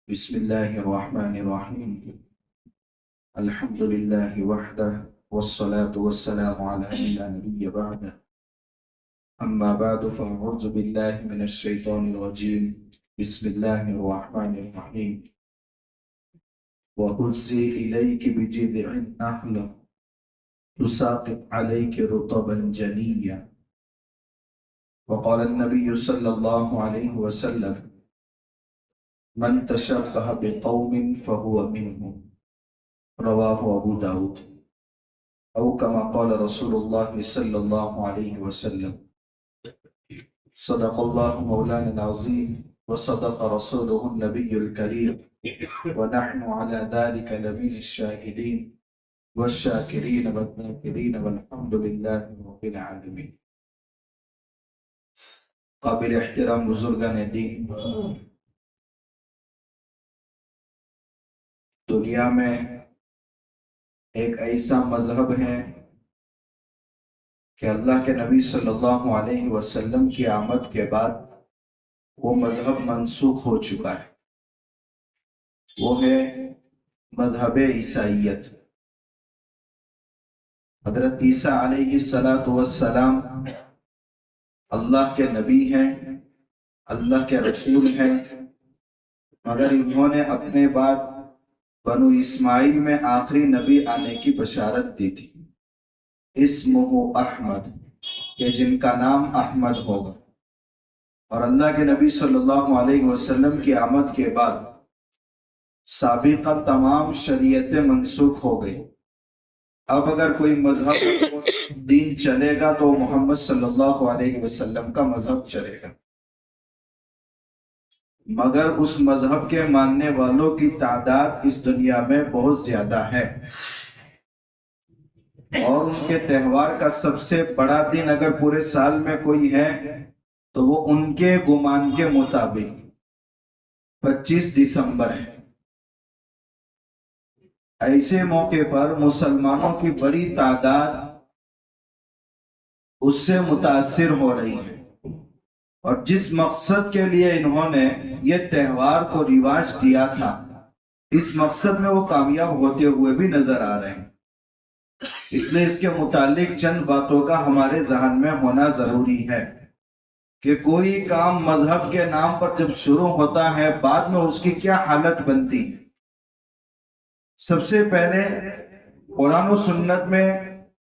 بسم الله الرحمن الرحيم. الحمد لله وحده والصلاة والسلام على من لا نبي بعده. أما بعد فأعوذ بالله من الشيطان الرجيم. بسم الله الرحمن الرحيم. وهزي إليك بجذع النخلة تساقط عليك رطبا جنيا. وقال النبي صلى الله عليه وسلم: من تشبه بقوم فهو منهم. رواه ابو داود. او كما قال رسول الله صلى الله عليه وسلم. صدق الله مولانا العظيم وصدق رسوله النبي الكريم ونحن على ذلك لمن الشاهدين والشاكرين والذاكرين والحمد لله رب العالمين. قابل احترام بزرگان دین، دنیا میں ایک ایسا مذہب ہے کہ اللہ کے نبی صلی اللہ علیہ وسلم کی آمد کے بعد وہ مذہب منسوخ ہو چکا ہے، وہ ہے مذہب عیسائیت۔ حضرت عیسیٰ علیہ السلام اللہ کے نبی ہیں، اللہ کے رسول ہیں، مگر انہوں نے اپنے بعد بنو اسماعیل میں آخری نبی آنے کی بشارت دی تھی، اسمہ احمد، کہ جن کا نام احمد ہوگا۔ اور اللہ کے نبی صلی اللہ علیہ وسلم کی آمد کے بعد سابقہ تمام شریعتیں منسوخ ہو گئی۔ اب اگر کوئی مذہب دین چلے گا تو محمد صلی اللہ علیہ وسلم کا مذہب چلے گا، مگر اس مذہب کے ماننے والوں کی تعداد اس دنیا میں بہت زیادہ ہے، اور ان کے تہوار کا سب سے بڑا دن اگر پورے سال میں کوئی ہے تو وہ ان کے گمان کے مطابق 25 دسمبر ہے۔ ایسے موقع پر مسلمانوں کی بڑی تعداد اس سے متاثر ہو رہی ہے، اور جس مقصد کے لیے انہوں نے یہ تہوار کو رواج دیا تھا، اس مقصد میں وہ کامیاب ہوتے ہوئے بھی نظر آ رہے ہیں۔ اس لیے اس کے متعلق چند باتوں کا ہمارے ذہن میں ہونا ضروری ہے کہ کوئی کام مذہب کے نام پر جب شروع ہوتا ہے، بعد میں اس کی کیا حالت بنتی ہے۔ سب سے پہلے قرآن و سنت میں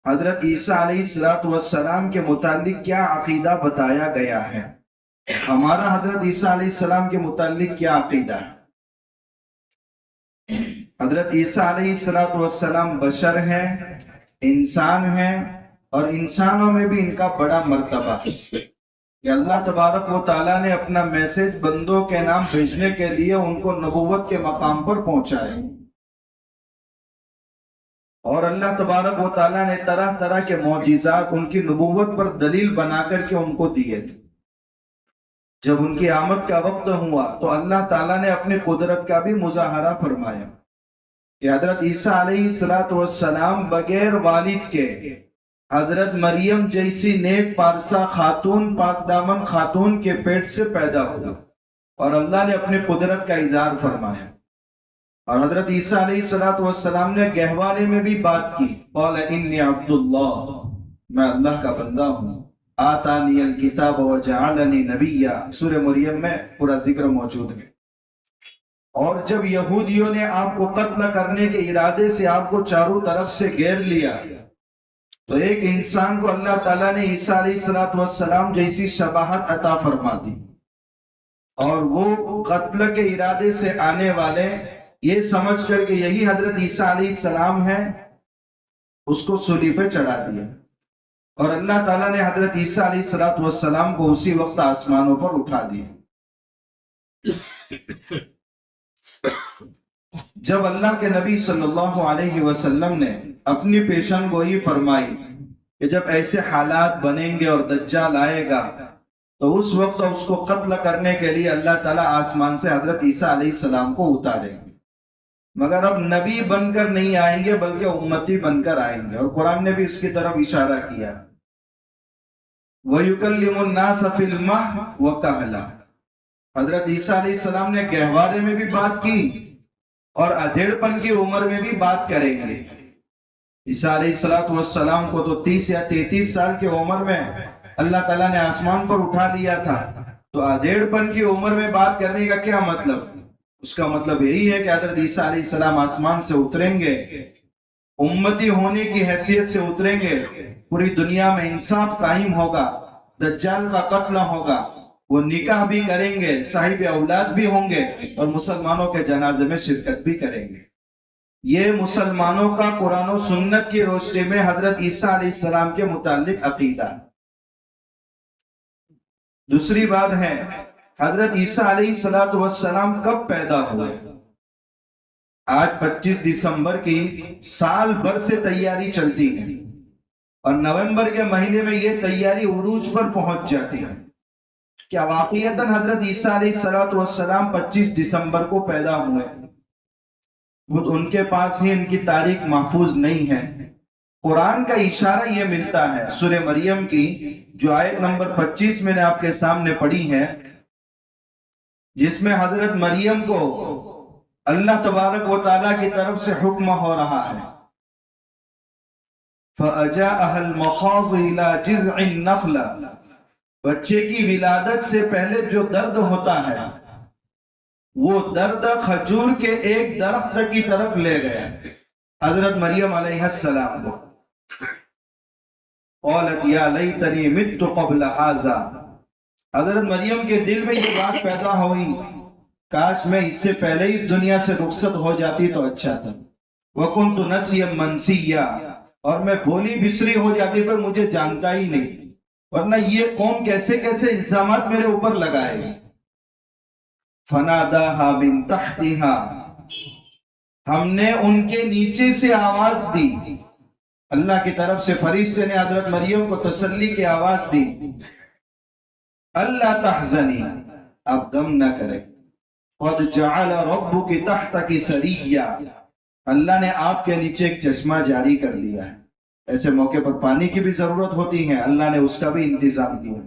حضرت عیسیٰ علیہ السلام کے متعلق کیا عقیدہ بتایا گیا ہے، ہمارا حضرت عیسیٰ علیہ السلام کے متعلق کیا عقیدہ ہے۔ حضرت عیسیٰ علیہ السلام بشر ہیں، انسان ہیں، اور انسانوں میں بھی ان کا بڑا مرتبہ ہے کہ اللہ تبارک و تعالیٰ نے اپنا میسج بندوں کے نام بھیجنے کے لیے ان کو نبوت کے مقام پر پہنچایا، اور اللہ تبارک و تعالیٰ نے طرح طرح کے معجزات ان کی نبوت پر دلیل بنا کر کے ان کو دیے تھے۔ جب ان کی آمد کا وقت ہوا تو اللہ تعالیٰ نے اپنی قدرت کا بھی مظاہرہ فرمایا کہ حضرت عیسیٰ علیہ السلام بغیر والد کے حضرت مریم جیسی نیک پارسا خاتون، پاک دامن خاتون کے پیٹ سے پیدا ہوا، اور اللہ نے اپنی قدرت کا اظہار فرمایا۔ اور حضرت عیسیٰ علیہ السلام نے گہوارے میں بھی بات کی، قال انی عبد اللہ، میں اللہ کا بندہ ہوں، آتانی الکتاب وجعلنی نبیا، سورہ مریم میں پورا ذکر موجود ہے۔ اور جب یہودیوں نے آپ کو قتل کرنے کے ارادے سے آپ کو چاروں طرف سے گھیر لیا، تو ایک انسان کو اللہ تعالیٰ نے عیسیٰ علیہ السلام جیسی شباہت عطا فرما دی، اور وہ قتل کے ارادے سے آنے والے یہ سمجھ کر کہ یہی حضرت عیسیٰ علیہ السلام ہے، اس کو صلیب پہ چڑھا دیا، اور اللہ تعالیٰ نے حضرت عیسیٰ علیہ السلام کو اسی وقت آسمانوں پر اٹھا دیا۔ جب اللہ کے نبی صلی اللہ علیہ وسلم نے اپنی پیشن گوئی فرمائی کہ جب ایسے حالات بنیں گے اور دجال آئے گا تو اس وقت اس کو قتل کرنے کے لیے اللہ تعالیٰ آسمان سے حضرت عیسیٰ علیہ السلام کو اتاریں گے، مگر اب نبی بن کر نہیں آئیں گے بلکہ امتی بن کر آئیں گے، اور قرآن نے بھی اس کی طرف اشارہ کیا، وَيُكَلِّمُ النَّاسَ فِي الْمَهْدِ وَكَهْلًا، حضرت عیسیٰ علیہ السلام نے گہوارے میں بھی بات کی اور ادھیڑ پن کی عمر میں بھی بات کریں گے۔ عیسیٰ علیہ السلام کو تو 30 یا 33 سال کی عمر میں اللہ تعالیٰ نے آسمان پر اٹھا دیا تھا، تو ادھیڑ پن کی عمر میں بات کرنے کا کیا مطلب؟ اس کا مطلب یہی ہے کہ حضرت عیسیٰ علیہ السلام آسمان سے اتریں گے، امتی ہونے کی حیثیت سے اتریں گے، پوری دنیا میں انصاف قائم ہوگا، دجال کا قتل ہوگا، وہ نکاح بھی کریں گے، صاحب اولاد بھی ہوں گے اور مسلمانوں کے جنازے میں شرکت بھی کریں گے۔ یہ مسلمانوں کا قرآن و سنت کی روشنی میں حضرت عیسیٰ علیہ السلام کے متعلق عقیدہ۔ دوسری بات ہے، حضرت عیسیٰ علیہ السلام کب پیدا ہوئے؟ آج 25 دسمبر کی سال بھر سے تیاری چلتی ہے اور نومبر کے مہینے میں یہ تیاری عروج پر پہنچ جاتی ہے۔ کیا واقعتاً حضرت عیسیٰ علیہ السلام 25 دسمبر کو پیدا ہوئے؟ خود ان کے پاس ہی ان کی تاریخ محفوظ نہیں ہے۔ قرآن کا اشارہ یہ ملتا ہے، سورہ مریم کی جو آیت نمبر 25 میں نے آپ کے سامنے پڑھی ہے، جس میں حضرت مریم کو اللہ تبارک و تعالیٰ کی طرف سے حکم ہو رہا ہے، فَأَجَاءَهَا الْمَخَاضُ إِلَى جِذْعِ النَّخْلَةِ، بچے کی ولادت سے پہلے جو درد ہوتا ہے وہ درد کھجور کے ایک درخت کی طرف لے گیا حضرت مریم علیہ السلام کو۔ قالت یا لیتنی مت قبل ھذا، حضرت مریم کے دل میں یہ بات پیدا ہوئی، کاش میں اس سے پہلے اس دنیا سے رخصت ہو جاتی تو اچھا تھا۔ وکنت نسیا منسیا، اور میں بھولی بسری ہو جاتی پر مجھے جانتا ہی نہیں، ورنہ یہ قوم کیسے کیسے الزامات میرے اوپر لگائے گی۔ فناداہا من تحتہا، ہم نے ان کے نیچے سے آواز دی، اللہ کی طرف سے فرشتے نے حضرت مریم کو تسلی کی آواز دی، اللہ تحزنی، آپ غم نہ کریں، قد جعل ربک تحتک سریہ، اللہ نے آپ کے نیچے ایک چشمہ جاری کر دیا ہے۔ ایسے موقع پر پانی کی بھی ضرورت ہوتی ہے، اللہ نے اس کا بھی انتظام کیا۔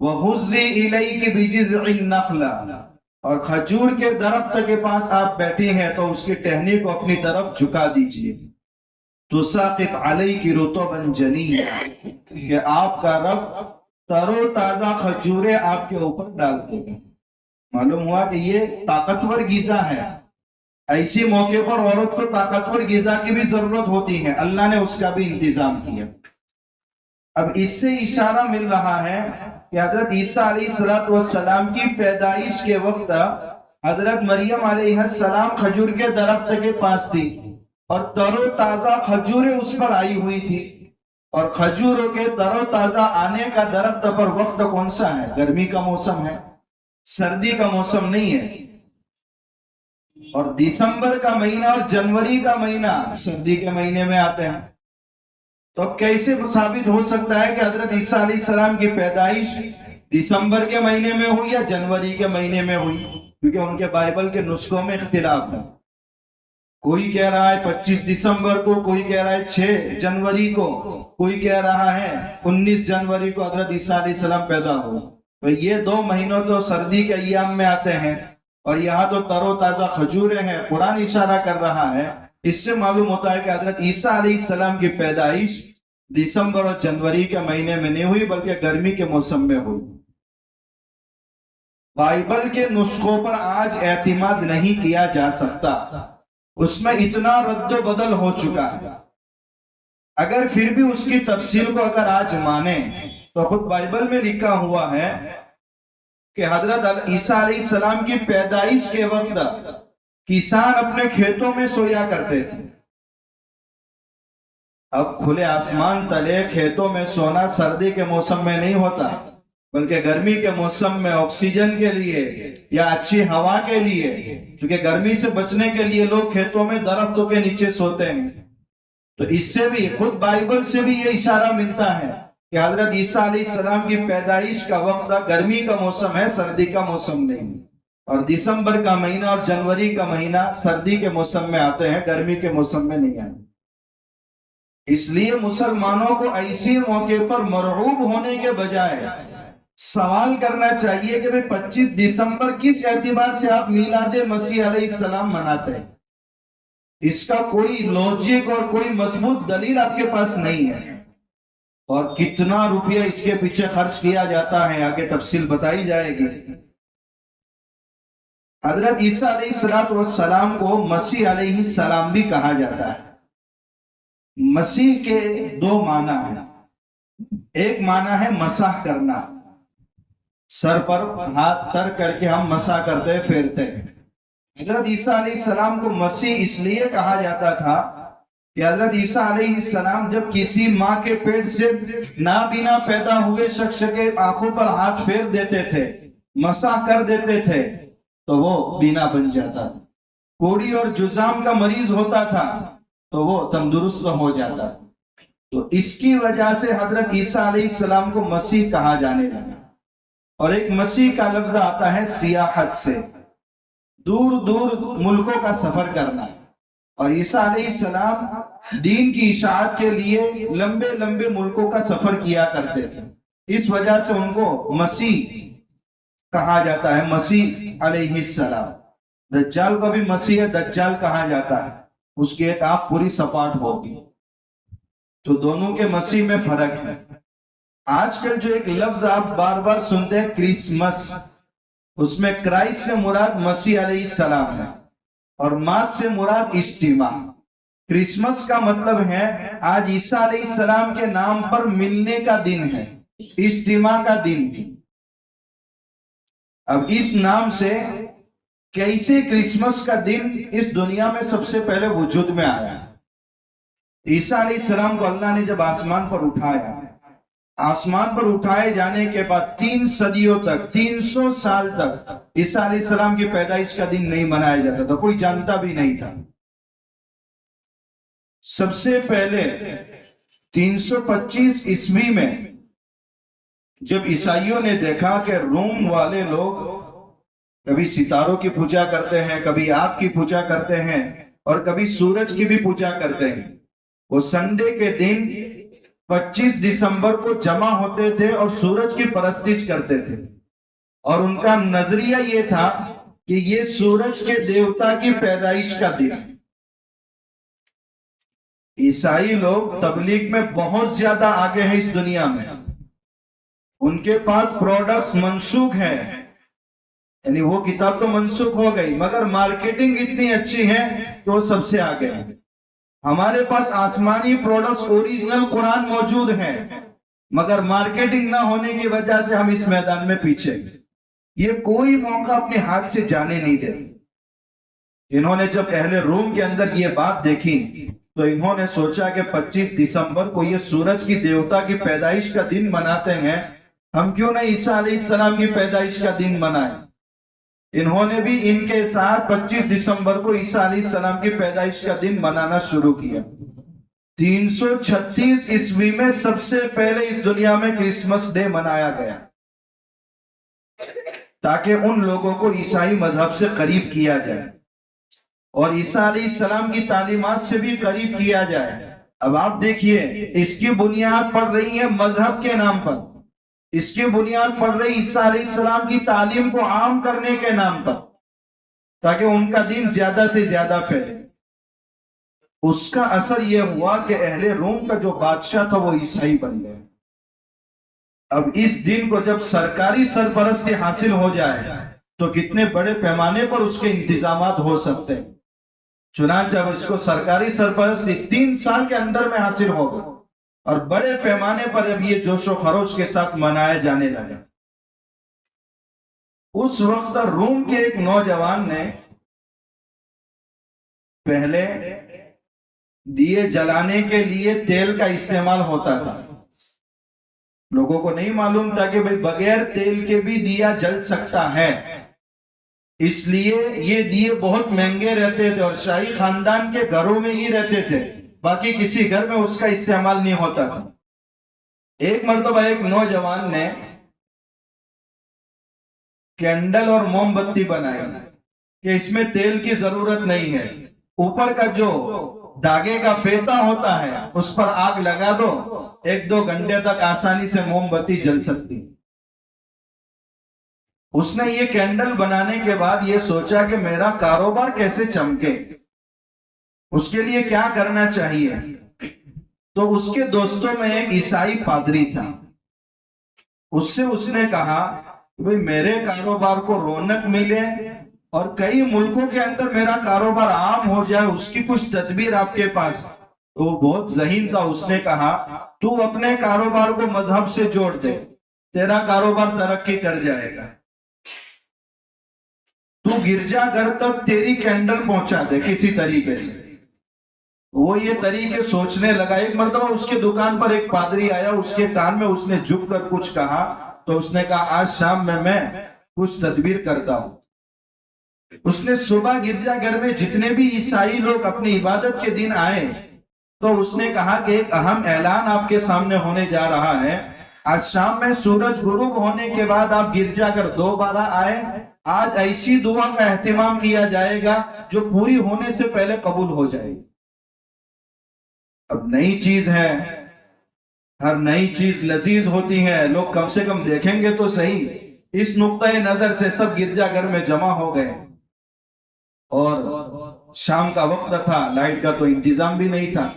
وَهُزِّ إِلَيْكِ بِجِذْعِ النَّخْلَةِ، اور کھجور کے درخت کے پاس آپ بیٹھے ہیں تو اس کی ٹہنی کو اپنی طرف جھکا دیجئے، تُسَاقِطْ عَلَيْكِ رُطَبًا جَنِيًّا، کہ آپ کا رب تر و تازہ کھجوریں آپ کے اوپر ڈال دے گا۔ معلوم ہوا کہ یہ طاقتور غذا ہے، ایسی موقع پر عورت کو طاقتور غذا کی بھی ضرورت ہوتی ہے، اللہ نے اس کا بھی انتظام کیا۔ اب اس سے اشارہ مل رہا ہے کہ حضرت عیسیٰ علیہ السلام کی پیدائش کے وقت حضرت مریم علیہ السلام کھجور کے درخت کے پاس تھی اور تر و تازہ کھجوریں اس پر آئی ہوئی تھی، اور کھجوروں کے تر و تازہ آنے کا درخت پر وقت کون سا ہے؟ گرمی کا موسم ہے، سردی کا موسم نہیں ہے۔ اور دسمبر کا مہینہ اور جنوری کا مہینہ سردی کے مہینے میں آتے ہیں، تو اب کیسے ثابت ہو سکتا ہے کہ حضرت عیسیٰ علیہ السلام کی پیدائش دسمبر کے مہینے میں ہوئی یا جنوری کے مہینے میں ہوئی؟ کیونکہ ان کے بائبل کے نسخوں میں اختلاف ہے، کوئی کہہ رہا ہے 25 دسمبر کو، کوئی کہہ رہا ہے 6 جنوری کو، کوئی کہہ رہا ہے 19 جنوری کو حضرت عیسیٰ علیہ السلام پیدا ہوئے۔ تو یہ 2 مہینوں تو سردی کے ایام میں آتے ہیں، اور یہاں تو تر و تازہ کھجوریں ہیں، قرآن اشارہ کر رہا ہے۔ اس سے معلوم ہوتا ہے کہ حضرت عیسیٰ علیہ السلام کی پیدائش دسمبر اور جنوری کے مہینے میں نہیں ہوئی بلکہ گرمی کے موسم میں ہوئی۔ بائبل کے نسخوں پر آج اعتماد نہیں کیا جا سکتا، اس میں اتنا رد و بدل ہو چکا ہے۔ اگر پھر بھی اس کی تفسیر کو اگر آج مانیں تو خود بائبل میں لکھا ہوا ہے کہ حضرت عیسیٰ علیہ السلام کی پیدائش کے وقت کسان اپنے کھیتوں میں سویا کرتے تھے۔ اب کھلے آسمان تلے کھیتوں میں سونا سردی کے موسم میں نہیں ہوتا، بلکہ گرمی کے موسم میں آکسیجن کے لیے یا اچھی ہوا کے لیے، چونکہ گرمی سے بچنے کے لیے لوگ کھیتوں میں درختوں کے نیچے سوتے ہیں۔ تو اس سے بھی خود بائبل سے بھی یہ اشارہ ملتا ہے کہ حضرت عیسیٰ علیہ السلام کی پیدائش کا وقت گرمی کا موسم ہے، سردی کا موسم نہیں، اور دسمبر کا مہینہ اور جنوری کا مہینہ سردی کے موسم میں آتے ہیں، گرمی کے موسم میں نہیں آتے۔ اس لیے مسلمانوں کو ایسی موقع پر مرعوب ہونے کے بجائے سوال کرنا چاہیے کہ 25 دسمبر کس اعتبار سے آپ میلاد مسیح علیہ السلام مناتے ہیں؟ اس کا کوئی لوجک اور کوئی مضبوط دلیل آپ کے پاس نہیں ہے، اور کتنا روپیہ اس کے پیچھے خرچ کیا جاتا ہے آگے تفصیل بتائی جائے گی۔ حضرت عیسیٰ علیہ السلام کو مسیح علیہ السلام بھی کہا جاتا ہے۔ مسیح کے دو معنی ہیں، ایک معنی ہے مسح کرنا، سر پر ہاتھ تر کر کے ہم مسح کرتے پھیرتے ہیں۔ حضرت عیسیٰ علیہ السلام کو مسیح اس لیے کہا جاتا تھا کہ حضرت عیسیٰ علیہ السلام جب کسی ماں کے پیٹ سے نابینا پیدا ہوئے شخص کے آنکھوں پر ہاتھ پھیر دیتے تھے، مسح کر دیتے تھے، تو وہ بینا بن جاتا تھا۔ کوڑی اور جذام کا مریض ہوتا تھا تو وہ تندرست ہو جاتا تھا۔ تو اس کی وجہ سے حضرت عیسیٰ علیہ السلام کو مسیح کہا جانے لگا۔ اور ایک مسیح کا لفظ آتا ہے سیاحت سے، دور دور ملکوں کا سفر کرنا، اور عیسیٰ علیہ السلام دین کی اشاعت کے لیے لمبے لمبے ملکوں کا سفر کیا کرتے تھے، اس وجہ سے ان کو مسیح کہا جاتا ہے، مسیح علیہ السلام۔ دجال کو بھی مسیح دجال کہا جاتا ہے، اس کی ایک آنکھ پوری سپاٹ ہوگی۔ تو دونوں کے مسیح میں فرق ہے۔ آج کل جو ایک لفظ آپ بار بار سنتے ہیں کرسمس، اس میں کرائسٹ سے مراد مسیح علیہ السلام ہے اور ماس سے مراد اجتماع۔ کرسمس کا مطلب ہے آج عیسیٰ علیہ السلام کے نام پر ملنے کا دن ہے، اجتماع کا دن۔ اب اس نام سے کیسے کرسمس کا دن اس دنیا میں سب سے پہلے وجود میں آیا؟ عیسیٰ علیہ السلام کو اللہ نے جب آسمان پر اٹھایا، آسمان پر اٹھائے جانے کے بعد 3 صدیوں تک، 300 سال تک عیسیٰ علیہ السلام کی پیدائش کا دن نہیں منایا جاتا تھا، کوئی جانتا بھی نہیں تھا۔ سب سے پہلے 325 عیسوی میں جب عیسائیوں نے دیکھا کہ روم والے لوگ کبھی ستاروں کی پوجا کرتے ہیں، کبھی آگ کی پوجا کرتے ہیں، اور کبھی سورج کی بھی پوجا کرتے ہیں، وہ سنڈے کے دن 25 دسمبر کو جمع ہوتے تھے اور سورج کی پرستش کرتے تھے، اور ان کا نظریہ یہ تھا کہ یہ سورج کے دیوتا کی پیدائش کا دن۔ عیسائی لوگ تبلیغ میں بہت زیادہ آگے ہیں اس دنیا میں، ان کے پاس پروڈکٹس منسوخ ہیں، یعنی وہ کتاب تو منسوخ ہو گئی مگر مارکیٹنگ اتنی اچھی ہے کہ وہ سب سے آگے ہیں۔ ہمارے پاس آسمانی پروڈکٹس اوریجنل قرآن موجود ہیں مگر مارکیٹنگ نہ ہونے کی وجہ سے ہم اس میدان میں پیچھے۔ یہ کوئی موقع اپنے ہاتھ سے جانے نہیں دے۔ انہوں نے جب اہل روم کے اندر یہ بات دیکھی تو انہوں نے سوچا کہ 25 دسمبر کو یہ سورج کی دیوتا کی پیدائش کا دن مناتے ہیں، ہم کیوں نہ عیسیٰ علیہ السلام کی پیدائش کا دن منائیں۔ انہوں نے بھی ان کے ساتھ 25 دسمبر کو عیسیٰ علیہ السلام کی پیدائش کا دن منانا شروع کیا۔ 336 عیسوی میں سب سے پہلے اس دنیا میں کرسمس ڈے منایا گیا تاکہ ان لوگوں کو عیسائی مذہب سے قریب کیا جائے اور عیسیٰ علیہ السلام کی تعلیمات سے بھی قریب کیا جائے۔ اب آپ دیکھیے، اس کی بنیاد پڑ رہی ہے مذہب کے نام پر، اس کی بنیاد پڑ رہی عیسیٰ علیہ السلام کی تعلیم کو عام کرنے کے نام پر، تاکہ ان کا دین زیادہ سے زیادہ پھیلے۔ اس کا اثر یہ ہوا کہ اہل روم کا جو بادشاہ تھا وہ عیسائی بن گئے۔ اب اس دن کو جب سرکاری سرپرستی حاصل ہو جائے تو کتنے بڑے پیمانے پر اس کے انتظامات ہو سکتے ہیں۔ چنانچہ اب اس کو سرکاری سرپرستی 3 سال کے اندر میں حاصل ہو گئی اور بڑے پیمانے پر اب یہ جوش و خروش کے ساتھ منایا جانے لگا۔ اس وقت روم کے ایک نوجوان نے پہلے دیے جلانے کے لیے تیل کا استعمال ہوتا تھا، لوگوں کو نہیں معلوم تھا کہ بغیر تیل کے بھی دیا جل سکتا ہے، اس لیے یہ دیے بہت مہنگے رہتے تھے اور شاہی خاندان کے گھروں میں ہی رہتے تھے، باقی کسی گھر میں اس کا استعمال نہیں ہوتا تھا۔ ایک مرتبہ ایک نوجوان نے کینڈل اور موم بتی بنائی کہ اس میں تیل کی ضرورت نہیں ہے، اوپر کا جو دھاگے کا فیتا ہوتا ہے اس پر آگ لگا دو، 1-2 گھنٹے تک آسانی سے موم بتی جل سکتی۔ اس نے یہ کینڈل بنانے کے بعد یہ سوچا کہ میرا کاروبار کیسے چمکے، اس کے لیے کیا کرنا چاہیے۔ تو اس کے دوستوں میں ایک عیسائی پادری تھا، اس سے اس نے کہا بھئی میرے کاروبار کو رونق ملے اور کئی ملکوں کے اندر میرا کاروبار عام ہو جائے، اس کی کچھ تدبیر آپ کے پاس؟ تو وہ بہت ذہین تھا، اس نے کہا تو اپنے کاروبار کو مذہب سے جوڑ دے، تیرا کاروبار ترقی کر جائے گا۔ تو گرجا گھر تک تیری کینڈل پہنچا دے کسی طریقے سے۔ وہ یہ طریقے سوچنے لگا۔ ایک مرتبہ اس کے دکان پر ایک پادری آیا، اس کے کان میں اس نے جھک کر کچھ کہا، تو اس نے کہا آج شام میں کچھ تدبیر کرتا ہوں۔ اس نے صبح گرجا گھر میں جتنے بھی عیسائی لوگ اپنی عبادت کے دن آئے تو اس نے کہا کہ ایک اہم اعلان آپ کے سامنے ہونے جا رہا ہے، آج شام میں سورج غروب ہونے کے بعد آپ گرجا گھر دوبارہ آئے، آج ایسی دعا کا اہتمام کیا جائے گا جو پوری ہونے سے پہلے قبول ہو جائے گی۔ اب نئی چیز ہے، ہر نئی چیز لذیذ ہوتی ہے، لوگ کم سے کم دیکھیں گے تو صحیح۔ اس نقطۂ نظر سے سب گرجا گھر میں جمع ہو گئے، اور شام کا وقت تھا، لائٹ کا تو انتظام بھی نہیں تھا۔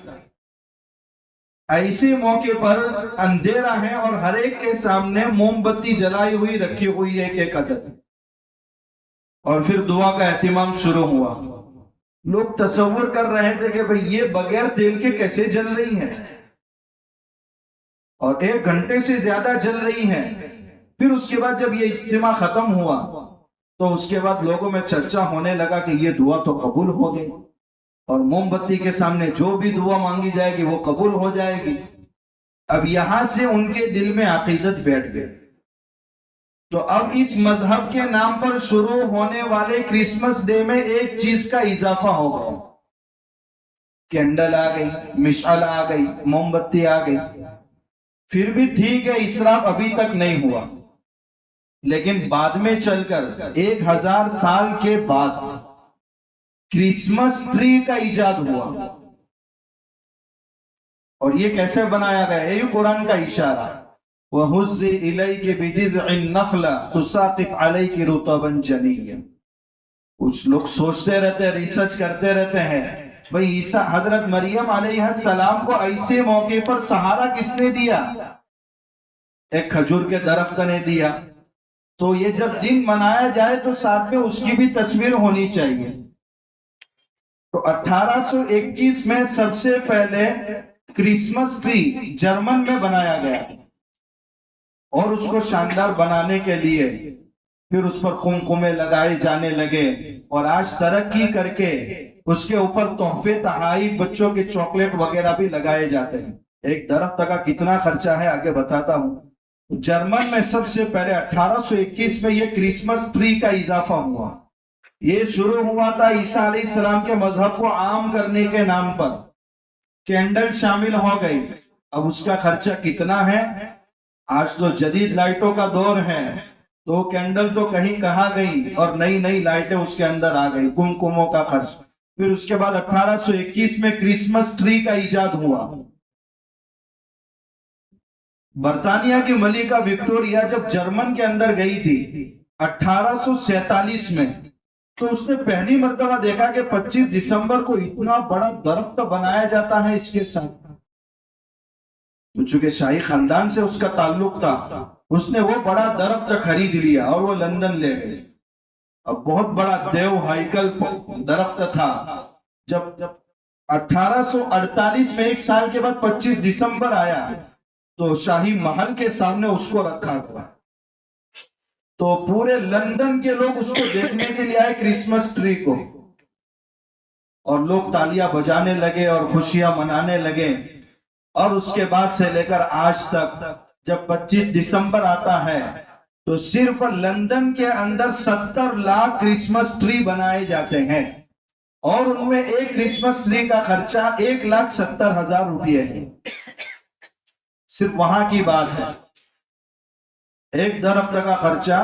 ایسے موقع پر اندھیرا ہے اور ہر ایک کے سامنے موم بتی جلائی ہوئی رکھی ہوئی ایک ایک عدد، اور پھر دعا کا اہتمام شروع ہوا۔ لوگ تصور کر رہے تھے کہ بھئی یہ بغیر تیل کے کیسے جل رہی ہیں، اور 1 گھنٹے سے زیادہ جل رہی ہیں۔ پھر اس کے بعد جب یہ اجتماع ختم ہوا تو اس کے بعد لوگوں میں چرچا ہونے لگا کہ یہ دعا تو قبول ہو گئی، اور موم بتی کے سامنے جو بھی دعا مانگی جائے گی وہ قبول ہو جائے گی۔ اب یہاں سے ان کے دل میں عقیدت بیٹھ گئی۔ تو اب اس مذہب کے نام پر شروع ہونے والے کرسمس ڈے میں ایک چیز کا اضافہ ہو گیا، کینڈل آ گئی، مشعل آ گئی، موم بتی آ گئی۔ پھر بھی ٹھیک ہے، اسراف ابھی تک نہیں ہوا، لیکن بعد میں چل کر 1000 سال کے بعد کرسمس ٹری کا ایجاد ہوا۔ اور یہ کیسے بنایا گیا؟ یہ قرآن کا اشارہ، وَهُزِّ إِلَيْكِ بِجِذْعِ النَّخْلَةِ تُسَاقِطْ عَلَيْكِ رُطَبًا جَنِيًّا۔ کچھ لوگ سوچتے رہتے ہیں، ریسرچ کرتے رہتے ہیں، بھئی عیسیٰ حضرت مریم علیہ السلام کو ایسے موقع پر سہارا کس نے دیا؟ ایک کھجور کے درخت نے دیا۔ تو یہ جب دن منایا جائے تو ساتھ میں اس کی بھی تصویر ہونی چاہیے۔ تو 1821 میں سب سے پہلے کرسمس ٹری جرمن میں بنایا گیا، اور اس کو شاندار بنانے کے لیے پھر اس پر قمقمے لگائے جانے لگے، اور آج ترقی کر کے اس کے اوپر تحفے تحائف بچوں کے چاکلیٹ وغیرہ بھی لگائے جاتے ہیں۔ ایک درخت کا کتنا خرچہ ہے آگے بتاتا ہوں۔ جرمن میں سب سے پہلے 1821 میں یہ کرسمس ٹری کا اضافہ ہوا۔ یہ شروع ہوا تھا عیسیٰ علیہ السلام کے مذہب کو عام کرنے کے نام پر۔ کینڈل شامل ہو گئی۔ اب اس کا خرچہ کتنا ہے؟ آج تو جدید لائٹوں کا دور ہے، تو کینڈل تو کہیں کہاں گئی، اور نئی نئی لائٹیں اس کے اندر آ گئی، کمکموں کا خرچ۔ پھر اس کے بعد 1821 میں کرسمس ٹری کا ایجاد ہوا۔ برطانیہ کی ملکہ وکٹوریہ جب جرمن کے اندر گئی تھی 1847 میں، تو اس نے پہلی مرتبہ دیکھا کہ 25 دسمبر کو اتنا بڑا درخت بنایا جاتا ہے اس کے ساتھ۔ چونکہ شاہی خاندان سے اس کا تعلق تھا، اس نے وہ بڑا درخت خرید لیا اور وہ لندن لے گئی۔ اب بہت بڑا دیو ہائیکل درخت تھا۔ جب 1848 میں 1 سال کے بعد 25 دسمبر آیا تو شاہی محل کے سامنے اس کو رکھا گیا، تو پورے لندن کے لوگ اس کو دیکھنے کے لیے آئے کرسمس ٹری کو، اور لوگ تالیاں بجانے لگے اور خوشیاں منانے لگے۔ اور اس کے بعد سے لے کر آج تک جب 25 دسمبر آتا ہے تو صرف لندن کے اندر 70 لاکھ کرسمس ٹری بنائے جاتے ہیں، اور ان میں ایک کرسمس ٹری کا خرچہ 1,70,000 روپے ہے۔ صرف وہاں کی بات ہے، ایک درخت کا خرچہ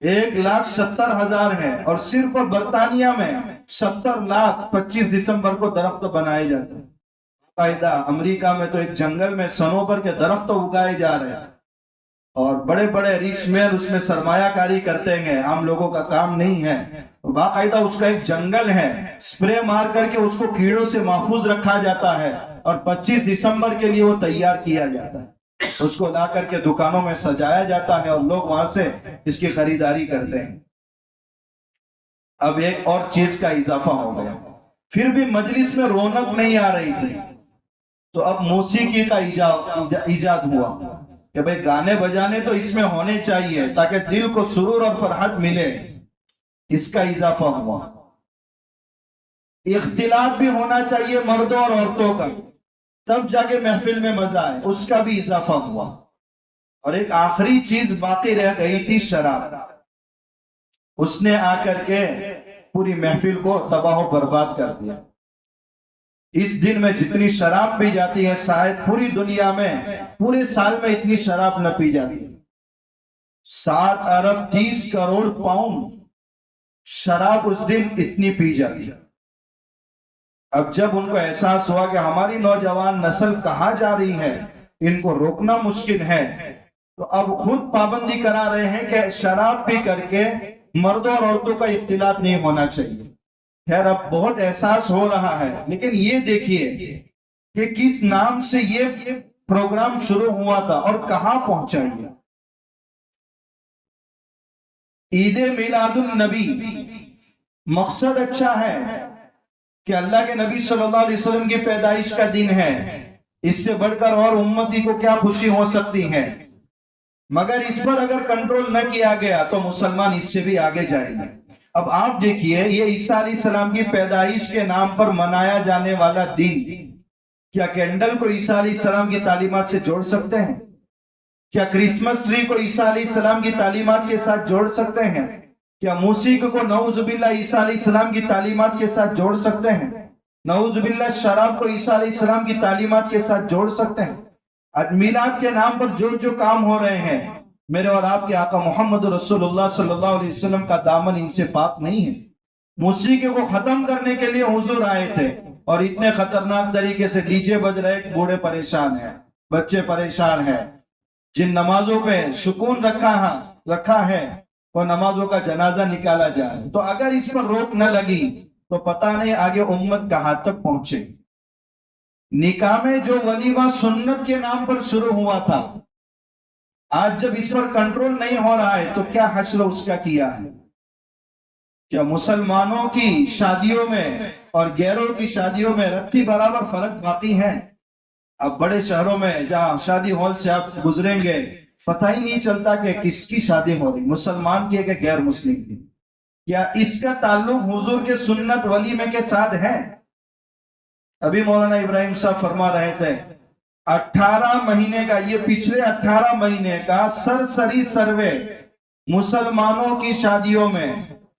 1,70,000 ہے، اور صرف برطانیہ میں 70 لاکھ 25 دسمبر کو درخت بنائے جاتے ہیں۔ قاعدہ امریکہ میں تو ایک جنگل میں سنوبر کے درخت اگائے جا رہے ہیں، اور بڑے بڑے ریچ مین اس میں سرمایہ کاری کرتے ہیں، عام لوگوں کا کام نہیں ہے۔ باقاعدہ اس کا ایک جنگل ہے، سپرے مار کر کے اس کو کیڑوں سے محفوظ رکھا جاتا ہے، اور 25 دسمبر کے لیے وہ تیار کیا جاتا ہے، اس کو لا کر کے دکانوں میں سجایا جاتا ہے اور لوگ وہاں سے اس کی خریداری کرتے ہیں۔ اب ایک اور چیز کا اضافہ ہو گیا، پھر بھی مجلس میں رونق نہیں آ رہی تھی، تو اب موسیقی کا ایجاد ہوا کہ بھئی گانے بجانے تو اس میں ہونے چاہیے تاکہ دل کو سرور اور فرحت ملے، اس کا اضافہ ہوا۔ اختلاط بھی ہونا چاہیے مردوں اور عورتوں کا، تب جا کے محفل میں مزہ آئے، اس کا بھی اضافہ ہوا۔ اور ایک آخری چیز باقی رہ گئی تھی، شراب، اس نے آ کر کے پوری محفل کو تباہ و برباد کر دیا۔ اس دن میں جتنی شراب پی جاتی ہے شاید پوری دنیا میں پورے سال میں اتنی شراب نہ پی جاتی۔ 7 ارب 30 کروڑ پاؤنڈ شراب اس دن اتنی پی جاتی ہے۔ اب جب ان کو احساس ہوا کہ ہماری نوجوان نسل کہاں جا رہی ہے، ان کو روکنا مشکل ہے، تو اب خود پابندی کرا رہے ہیں کہ شراب پی کر کے مردوں اور عورتوں کا اختلاط نہیں ہونا چاہیے۔ خیر اب بہت احساس ہو رہا ہے، لیکن یہ دیکھیے کہ کس نام سے یہ پروگرام شروع ہوا تھا اور کہاں پہنچا یہ۔ عید میلاد النبی، مقصد اچھا ہے کہ اللہ کے نبی صلی اللہ علیہ وسلم کی پیدائش کا دن ہے، اس سے بڑھ کر اور امتی کو کیا خوشی ہو سکتی ہے، مگر اس پر اگر کنٹرول نہ کیا گیا تو مسلمان اس سے بھی آگے جائیں گے۔ اب آپ دیکھیے، یہ عیسیٰ علیہ السلام کی پیدائش کے نام پر منایا جانے والا دن، کیا کینڈل کو عیسیٰ علیہ السلام کی تعلیمات سے جوڑ سکتے ہیں؟ کیا کرسمس ٹری کو عیسیٰ علیہ السلام کی تعلیمات کے ساتھ جوڑ سکتے ہیں؟ کیا موسیقی کو نعوذ باللہ عیسیٰ علیہ السلام کی تعلیمات کے ساتھ جوڑ سکتے ہیں؟ نعوذ باللہ شراب کو عیسیٰ علیہ السلام کی تعلیمات کے ساتھ جوڑ سکتے ہیں؟ آج میلاد کے نام پر جو کام ہو رہے ہیں، میرے اور آپ کے آقا محمد رسول اللہ صلی اللہ علیہ وسلم کا دامن ان سے پاک نہیں ہے۔ موسیقی کو ختم کرنے کے لیے حضور آئے تھے، اور اتنے خطرناک طریقے سے ڈی جے بج رہے، بوڑھے پریشان ہیں، بچے پریشان ہیں، جن نمازوں پہ سکون رکھا ہے وہ نمازوں کا جنازہ نکالا جائے۔ تو اگر اس پر روک نہ لگی تو پتہ نہیں آگے امت کہاں تک پہنچے۔ نکاح میں جو ولیمہ سنت کے نام پر شروع ہوا تھا، آج جب اس پر کنٹرول نہیں ہو رہا ہے تو کیا حشر اس کا کیا ہے؟ کیا مسلمانوں کی شادیوں میں اور غیروں کی شادیوں میں رتی برابر فرق باقی ہے؟ اب بڑے شہروں میں جہاں شادی ہال سے آپ گزریں گے، پتہ ہی نہیں چلتا کہ کس کی شادی ہو رہی، مسلمان کی ہے کہ غیر مسلم کی۔ کیا اس کا تعلق حضور کے سنت ولیمے کے ساتھ ہے؟ ابھی مولانا ابراہیم صاحب فرما رہے تھے 18 مہینے کا، یہ پچھلے 18 مہینے کا سرسری سروے مسلمانوں کی شادیوں میں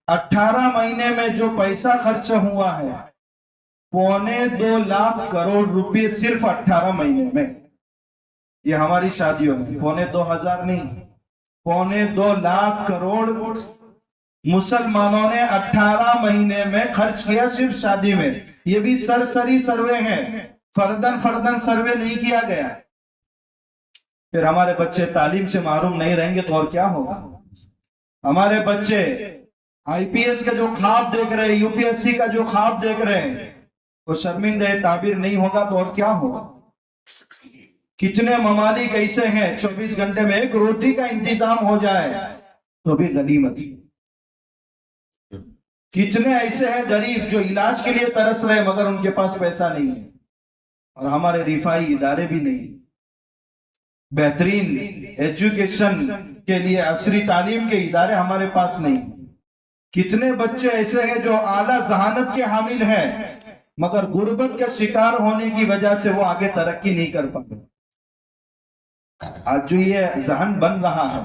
18 مہینے میں جو پیسہ خرچ ہوا ہے 2.25 لاکھ کروڑ روپے صرف 18 مہینے میں۔ یہ ہماری شادیوں میں 2.25 نہیں، 2.25 لاکھ کروڑ مسلمانوں نے 18 مہینے میں خرچ کیا صرف شادی میں۔ یہ بھی سرسری سروے ہیں، فردن سروے نہیں کیا گیا۔ پھر ہمارے بچے تعلیم سے محروم نہیں رہیں گے تو اور کیا ہوگا؟ ہمارے بچے آئی پی ایس کا جو خواب دیکھ رہے ہیں، یو پی ایس سی کا جو خواب دیکھ رہے ہیں، وہ شرمندہ تعبیر نہیں ہوگا تو اور کیا ہوگا؟ کتنے ممالک ایسے ہیں 24 گھنٹے میں ایک روٹی کا انتظام ہو جائے تو بھی غنیمت۔ کتنے ایسے ہیں غریب جو علاج کے لیے ترس رہے مگر ان کے پاس پیسہ نہیں ہے، اور ہمارے رفاہی ادارے بھی نہیں، بہترین ایجوکیشن کے لیے عصری تعلیم کے ادارے ہمارے پاس نہیں۔ کتنے بچے ایسے ہیں جو اعلیٰ ذہانت کے حامل ہیں مگر غربت کا شکار ہونے کی وجہ سے وہ آگے ترقی نہیں کر پاتے۔ آج جو یہ ذہن بن رہا ہے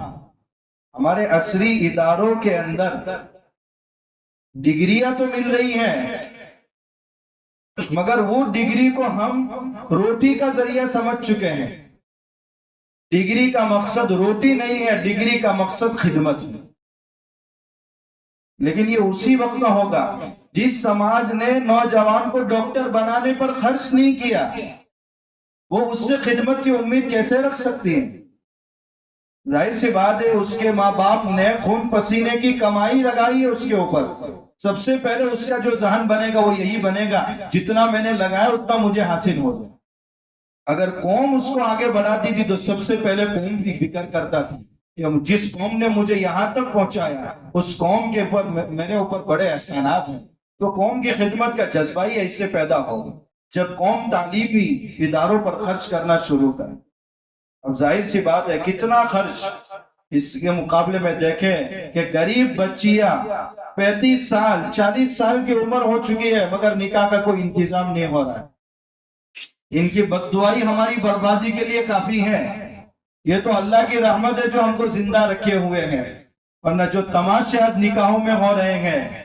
ہمارے عصری اداروں کے اندر، ڈگریاں تو مل رہی ہیں مگر وہ ڈگری کو ہم روٹی کا ذریعہ سمجھ چکے ہیں۔ ڈگری کا مقصد روٹی نہیں ہے، ڈگری کا مقصد خدمت ہے۔ لیکن یہ اسی وقت ہوگا جس سماج نے نوجوان کو ڈاکٹر بنانے پر خرچ نہیں کیا، وہ اس سے خدمت کی امید کیسے رکھ سکتی ہے؟ ظاہر سی بات ہے اس کے ماں باپ نے خون پسینے کی کمائی لگائی ہے اس کے اوپر، سب سے پہلے اس کا جو ذہن بنے گا وہ یہی بنے گا جتنا میں نے لگایا اتنا مجھے حاصل ہو جائے۔ اگر قوم اس کو آگے بڑھاتی تھی تو سب سے پہلے قوم کی فکر کرتا تھا کہ جس قوم نے مجھے یہاں تک پہنچایا اس قوم کے اوپر میرے اوپر بڑے احسانات ہیں، تو قوم کی خدمت کا جذبہ ہی ایسے پیدا ہوگا جب قوم تعلیمی اداروں پر خرچ کرنا شروع کرے۔ اب ظاہر سی بات ہے کتنا خرچ، اس کے مقابلے میں دیکھیں کہ غریب بچیاں 35 سال 40 سال کی عمر ہو چکی ہے مگر نکاح کا کوئی انتظام نہیں ہو رہا ہے۔ ان کی بددعائی ہماری بربادی کے لیے کافی ہے، یہ تو اللہ کی رحمت ہے جو ہم کو زندہ رکھے ہوئے ہیں، ورنہ جو تماشے آج نکاحوں میں ہو رہے ہیں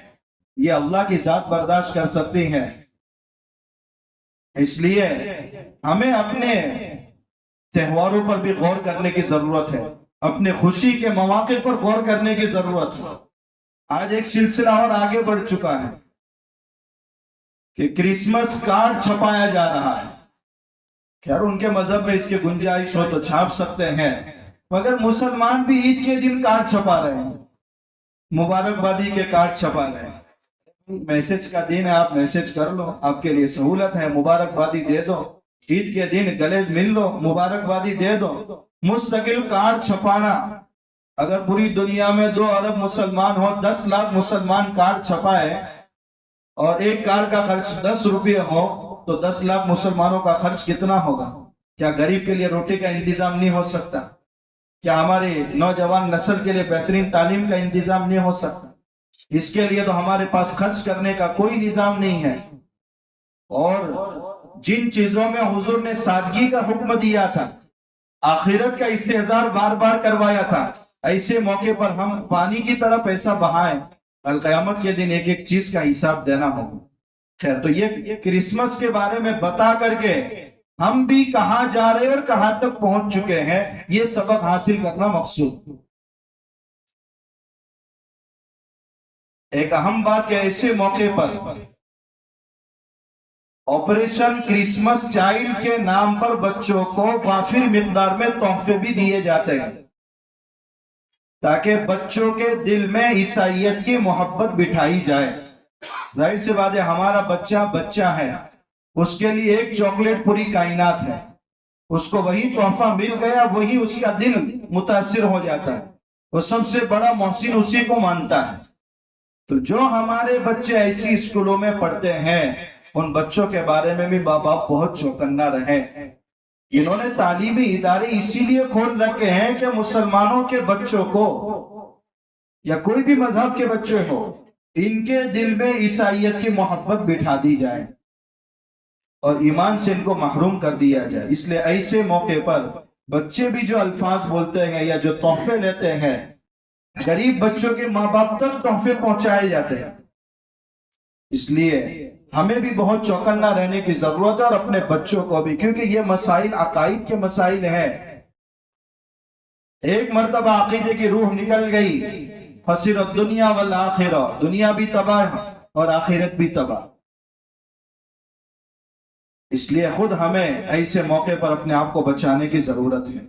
یہ اللہ کی ذات برداشت کر سکتی ہیں۔ اس لیے ہمیں اپنے تہواروں پر بھی غور کرنے کی ضرورت ہے، اپنے خوشی کے مواقع پر غور کرنے کی ضرورت ہے۔ آج ایک سلسلہ اور آگے بڑھ چکا ہے کہ کرسمس کارڈ چھپایا جا رہا ہے۔ خیر ان کے مذہب میں اس کی گنجائش ہو تو چھاپ سکتے ہیں، مگر مسلمان بھی عید کے دن کارڈ چھپا رہے ہیں، مبارکبادی کے کارڈ چھپا رہے ہیں۔ میسج کا دن ہے، آپ میسج کر لو، آپ کے لیے سہولت ہے، مبارکبادی دے دو، عید کے دن گلے مل لو، مبارکبادی دے دو۔ مستقل کارڈ چھپانا، اگر پوری دنیا میں 2 ارب مسلمان ہو، 10 لاکھ مسلمان کارڈ چھپائے اور ایک کارڈ کا خرچ 10 روپے ہو تو 10 لاکھ مسلمانوں کا خرچ کتنا ہوگا؟ کیا غریب کے لیے روٹی کا انتظام نہیں ہو سکتا؟ کیا ہمارے نوجوان نسل کے لیے بہترین تعلیم کا انتظام نہیں ہو سکتا؟ اس کے لیے تو ہمارے پاس خرچ کرنے کا کوئی نظام نہیں ہے۔ اور جن چیزوں میں حضور نے سادگی کا حکم دیا تھا، آخرت کا استحضار بار بار کروایا تھا، ایسے موقع پر ہم پانی کی طرح پیسہ بہائیں، القیامت کے دن ایک ایک چیز کا حساب دینا ہوگا۔ خیر تو یہ کرسمس کے بارے میں بتا کر کے ہم بھی کہاں جا رہے اور کہاں تک پہنچ چکے ہیں یہ سبق حاصل کرنا مقصود۔ ایک اہم بات کہ ایسے موقع پر آپریشن کرسمس چائلڈ کے نام پر بچوں کو وافر مقدار میں تحفے بھی دیے جاتے ہیں تاکہ بچوں کے دل میں عیسائیت کی محبت بٹھائی جائے۔ ظاہر سی بات ہے ہمارا بچہ بچہ ہے، اس کے لیے ایک چاکلیٹ پوری کائنات ہے، اس کو وہی تحفہ مل گیا وہی اس کا دل متاثر ہو جاتا ہے، وہ سب سے بڑا محسن اسی کو مانتا ہے۔ تو جو ہمارے بچے ایسی اسکولوں میں پڑھتے ہیں ان بچوں کے بارے میں بھی ماں باپ بہت چوکنا رہے۔ انہوں نے تعلیمی ادارے اسی لیے کھول رکھے ہیں کہ مسلمانوں کے بچوں کو یا کوئی بھی مذہب کے بچے ہو ان کے دل میں عیسائیت کی محبت بٹھا دی جائے اور ایمان سے ان کو محروم کر دیا جائے۔ اس لیے ایسے موقع پر بچے بھی جو الفاظ بولتے ہیں یا جو تحفے لیتے ہیں، غریب بچوں کے ماں باپ تک تحفے پہنچائے جاتے ہیں۔ اس لیے ہمیں بھی بہت چوکنا رہنے کی ضرورت ہے اور اپنے بچوں کو بھی، کیونکہ یہ مسائل عقائد کے مسائل ہیں۔ ایک مرتبہ عقیدے کی روح نکل گئی، خسر الدنیا والآخرہ، دنیا بھی تباہ اور آخرت بھی تباہ۔ اس لیے خود ہمیں ایسے موقع پر اپنے آپ کو بچانے کی ضرورت ہے۔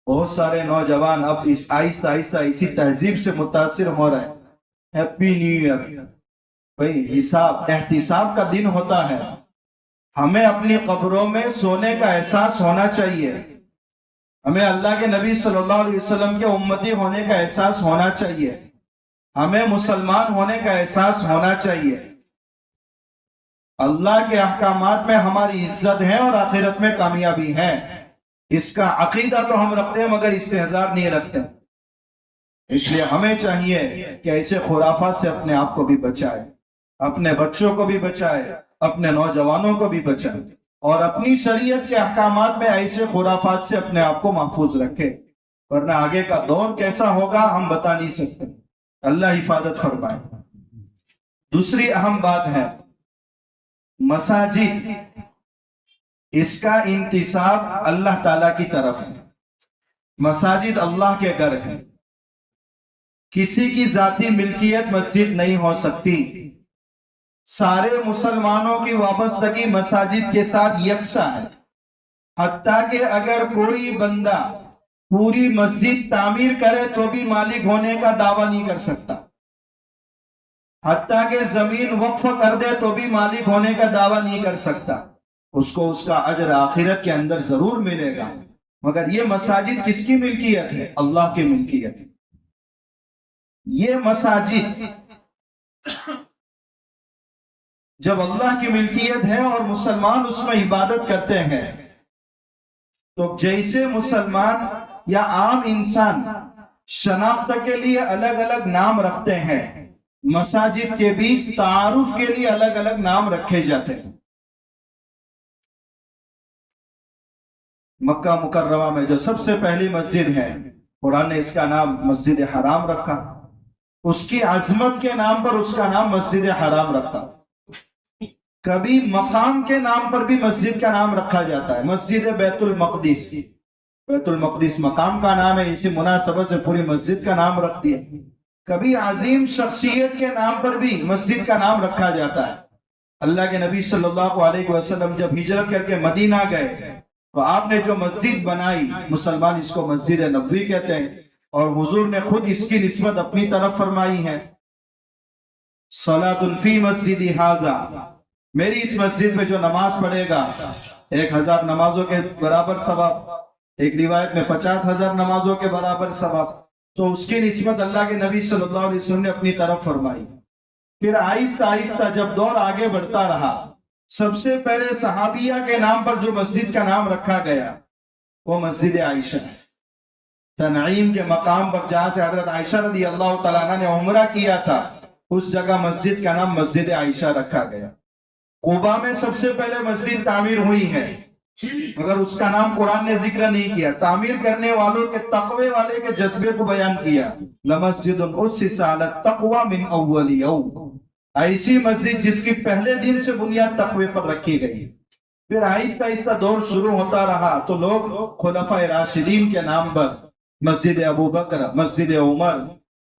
بہت سارے نوجوان اب اس آہستہ آہستہ اسی تہذیب سے متاثر ہو رہے ہیں۔ ہیپی نیو ایئر، بھئی حساب احتساب کا دن ہوتا ہے، ہمیں اپنی قبروں میں سونے کا احساس ہونا چاہیے، ہمیں اللہ کے نبی صلی اللہ علیہ وسلم کے امتی ہونے کا احساس ہونا چاہیے، ہمیں مسلمان ہونے کا احساس ہونا چاہیے۔ اللہ کے احکامات میں ہماری عزت ہے اور آخرت میں کامیابی ہے، اس کا عقیدہ تو ہم رکھتے ہیں مگر استحضار نہیں رکھتے۔ اس لیے ہمیں چاہیے کہ ایسے خرافات سے اپنے آپ کو بھی بچائے، اپنے بچوں کو بھی بچائے، اپنے نوجوانوں کو بھی بچائے اور اپنی شریعت کے احکامات میں ایسے خرافات سے اپنے آپ کو محفوظ رکھے، ورنہ آگے کا دور کیسا ہوگا ہم بتا نہیں سکتے۔ اللہ حفاظت فرمائے۔ دوسری اہم بات ہے مساجد، اس کا انتساب اللہ تعالیٰ کی طرف ہے۔ مساجد اللہ کے گھر ہیں، کسی کی ذاتی ملکیت مسجد نہیں ہو سکتی۔ سارے مسلمانوں کی وابستگی مساجد کے ساتھ یکساں ہے، حتیٰ کہ اگر کوئی بندہ پوری مسجد تعمیر کرے تو بھی مالک ہونے کا دعویٰ نہیں کر سکتا، حتیٰ کہ زمین وقف کر دے تو بھی مالک ہونے کا دعویٰ نہیں کر سکتا۔ اس کو اس کا اجر آخرت کے اندر ضرور ملے گا، مگر یہ مساجد کس کی ملکیت ہے؟ اللہ کی ملکیت ہے۔ یہ مساجد جب اللہ کی ملکیت ہے اور مسلمان اس میں عبادت کرتے ہیں، تو جیسے مسلمان یا عام انسان شناخت کے لیے الگ الگ نام رکھتے ہیں، مساجد کے بیچ تعارف کے لیے الگ الگ نام رکھے جاتے ہیں۔ مکہ مکرمہ میں جو سب سے پہلی مسجد ہے، قرآن نے اس کا نام مسجد حرام رکھا، اس کی عظمت کے نام پر اس کا نام مسجد حرام رکھا۔ کبھی مقام کے نام پر بھی مسجد کا نام رکھا جاتا ہے، مسجد بیت المقدس۔ بیت المقدس مقام کا نام ہے، اسی مناسبت سے پوری مسجد کا نام رکھ دیا۔ کبھی عظیم شخصیت کے نام پر بھی مسجد کا نام رکھا جاتا ہے۔ اللہ کے نبی صلی اللہ علیہ وسلم جب ہجرت کر کے مدینہ گئے تو آپ نے جو مسجد بنائی، مسلمان اس کو مسجد نبوی کہتے ہیں، اور حضور نے خود اس کی نسبت اپنی طرف فرمائی ہے، صلاۃ فی مسجدی ھذا، میری اس مسجد میں جو نماز پڑھے گا 1000 نمازوں کے برابر ثواب، ایک روایت میں 50,000 نمازوں کے برابر ثواب۔ تو اس کی نسبت اللہ کے نبی صلی اللہ علیہ وسلم نے اپنی طرف فرمائی۔ پھر آہستہ آہستہ جب دور آگے بڑھتا رہا، سب سے پہلے صحابیہ کے نام پر جو مسجد کا نام رکھا گیا وہ مسجد عائشہ، تنعیم کے مقام پر جہاں سے حضرت عائشہ رضی اللہ تعالیٰ عنہ نے عمرہ کیا تھا، اس جگہ مسجد کا نام مسجد عائشہ رکھا گیا۔ قباء میں سب سے پہلے مسجد تعمیر ہوئی ہے، مگر اس کا نام قرآن نے ذکر نہیں کیا، تعمیر کرنے والوں کے تقوی والے کے جذبے کو بیان کیا، لمسجد اسس علی التقوی من اول یوم، ایسی مسجد جس کی پہلے دن سے بنیاد تقوی پر رکھی گئی۔ پھر آہستہ آہستہ دور شروع ہوتا رہا تو لوگ خلفائے راشدین کے نام پر مسجد ابو بکر، مسجد عمر،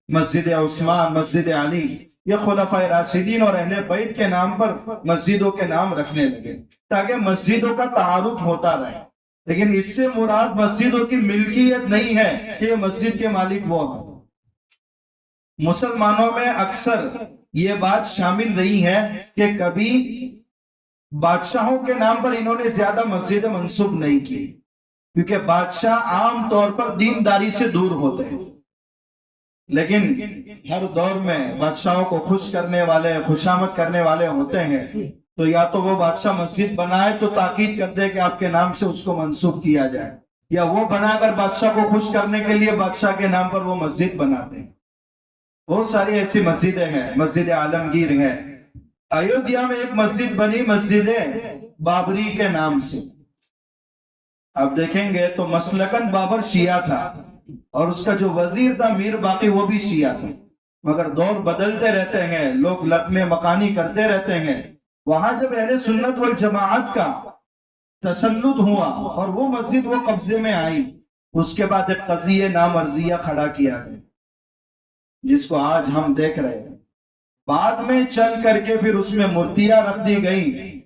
مسجد عثمان، مسجد علی، یہ خلفائے راشدین اور اہل بیت کے نام پر مسجدوں کے نام رکھنے لگے تاکہ مسجدوں کا تعارف ہوتا رہے۔ لیکن اس سے مراد مسجدوں کی ملکیت نہیں ہے کہ یہ مسجد کے مالک وہ ہیں۔ مسلمانوں میں اکثر یہ بات شامل رہی ہے کہ کبھی بادشاہوں کے نام پر انہوں نے زیادہ مسجد منسوب نہیں کی، کیونکہ بادشاہ عام طور پر دینداری سے دور ہوتے ہیں، لیکن ہر دور میں بادشاہوں کو خوش کرنے والے، خوشامد کرنے والے ہوتے ہیں، تو یا تو وہ بادشاہ مسجد بنائے تو تاکید کرتے کہ آپ کے نام سے اس کو منسوب کیا جائے، یا وہ بنا کر بادشاہ کو خوش کرنے کے لیے بادشاہ کے نام پر وہ مسجد بناتے ہیں۔ بہت ساری ایسی مسجدیں ہیں، مسجد عالمگیر ہے، ایودھیا میں ایک مسجد بنی مسجد بابری کے نام سے۔ آپ دیکھیں گے تو مسلکن بابر شیعہ تھا اور اس کا جو وزیر تھا میر باقی وہ بھی شیعہ تھا، مگر دور بدلتے رہتے ہیں، لوگ لقمے مکانی کرتے رہتے ہیں۔ وہاں جب اہل سنت والجماعت کا تسلط ہوا اور وہ مسجد وہ قبضے میں آئی، اس کے بعد ایک قضیہ نامرضیہ کھڑا کیا گیا جس کو آج ہم دیکھ رہے ہیں۔ بعد میں چل کر کے پھر اس میں مورتیاں رکھ دی گئی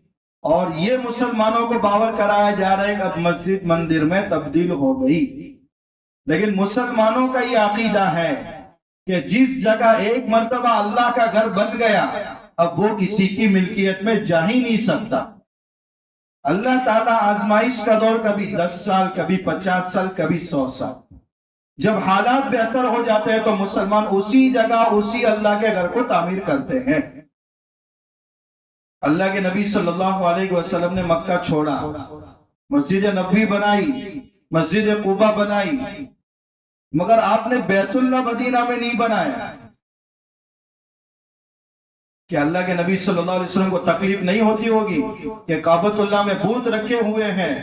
اور یہ مسلمانوں کو باور کرایا جا رہا ہے کہ اب مسجد مندر میں تبدیل ہو گئی، لیکن مسلمانوں کا یہ عقیدہ ہے کہ جس جگہ ایک مرتبہ اللہ کا گھر بن گیا اب وہ کسی کی ملکیت میں جا ہی نہیں سکتا۔ اللہ تعالیٰ آزمائش کا دور کبھی 10 سال، کبھی 50 سال، کبھی 100 سال، جب حالات بہتر ہو جاتے ہیں تو مسلمان اسی جگہ اسی اللہ کے گھر کو تعمیر کرتے ہیں۔ اللہ کے نبی صلی اللہ علیہ وسلم نے مکہ چھوڑا، مسجد نبوی بنائی، مسجد قباء بنائی، مگر آپ نے بیت اللہ مدینہ میں نہیں بنایا۔ کہ اللہ کے نبی صلی اللہ علیہ وسلم کو تکلیف نہیں ہوتی ہوگی کہ کعبۃ اللہ میں بت رکھے ہوئے ہیں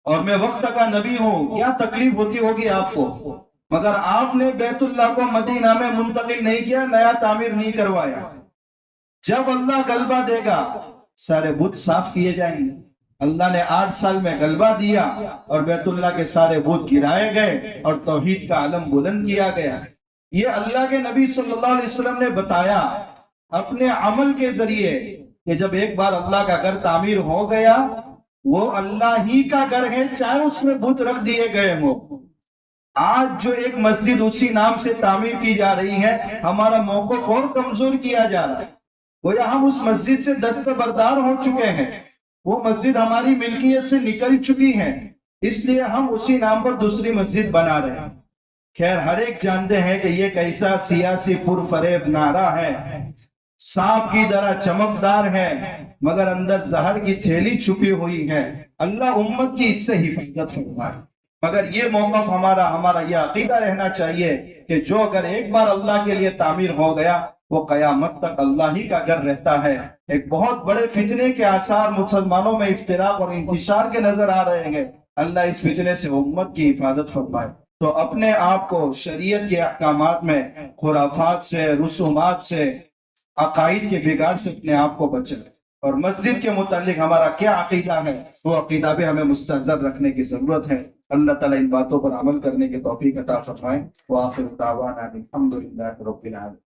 اور میں وقت کا نبی ہوں، کیا تکلیف ہوتی ہوگی آپ کو؟ مگر آپ نے بیت اللہ کو مدینہ میں منتقل نہیں کیا، نیا تعمیر نہیں کروایا۔ جب اللہ غلبہ دے گا سارے بت صاف کیے جائیں گے۔ اللہ نے 8 سال میں غلبہ دیا اور بیت اللہ کے سارے بت گرائے گئے اور توحید کا علم بلند کیا گیا۔ یہ اللہ کے نبی صلی اللہ علیہ وسلم نے بتایا اپنے عمل کے ذریعے کہ جب ایک بار اللہ کا گھر تعمیر ہو گیا وہ اللہ ہی کا گھر ہے، چاہے اس میں بت رکھ دیے گئے ہوں۔ آج جو ایک مسجد اسی نام سے تعمیر کی جا رہی ہے، ہمارا موقف اور کمزور کیا جا رہا ہے، گویا ہم اس مسجد سے دستبردار ہو چکے ہیں، وہ مسجد ہماری ملکیت سے نکل چکی ہے، اس لیے ہم اسی نام پر دوسری مسجد بنا رہے ہیں۔ خیر، ہر ایک جانتے ہیں کہ یہ کیسا سیاسی پرفریب نعرہ ہے، سانپ کی طرح چمکدار ہے مگر اندر زہر کی تھیلی چھپی ہوئی ہے۔ اللہ امت کی اس سے حفاظت فرمائے۔ مگر یہ موقف ہمارا یہ عقیدہ رہنا چاہیے کہ جو اگر ایک بار اللہ کے لیے تعمیر ہو گیا وہ قیامت تک اللہ ہی کا گھر رہتا ہے۔ ایک بہت بڑے فتنے کے آثار مسلمانوں میں افتراق اور انتشار کے نظر آ رہے ہیں، اللہ اس فتنے سے امت کی حفاظت فرمائے۔ تو اپنے آپ کو شریعت کے احکامات میں خرافات سے، رسومات سے، عقائد کے بگاڑ سے اپنے آپ کو بچائے، اور مسجد کے متعلق ہمارا کیا عقیدہ ہے وہ عقیدہ بھی ہمیں مستحضر رکھنے کی ضرورت ہے۔ اللہ تعالیٰ ان باتوں پر عمل کرنے کی توفیق عطا فرمائے۔ وآخر دعوانا الحمدللہ رب العالمین۔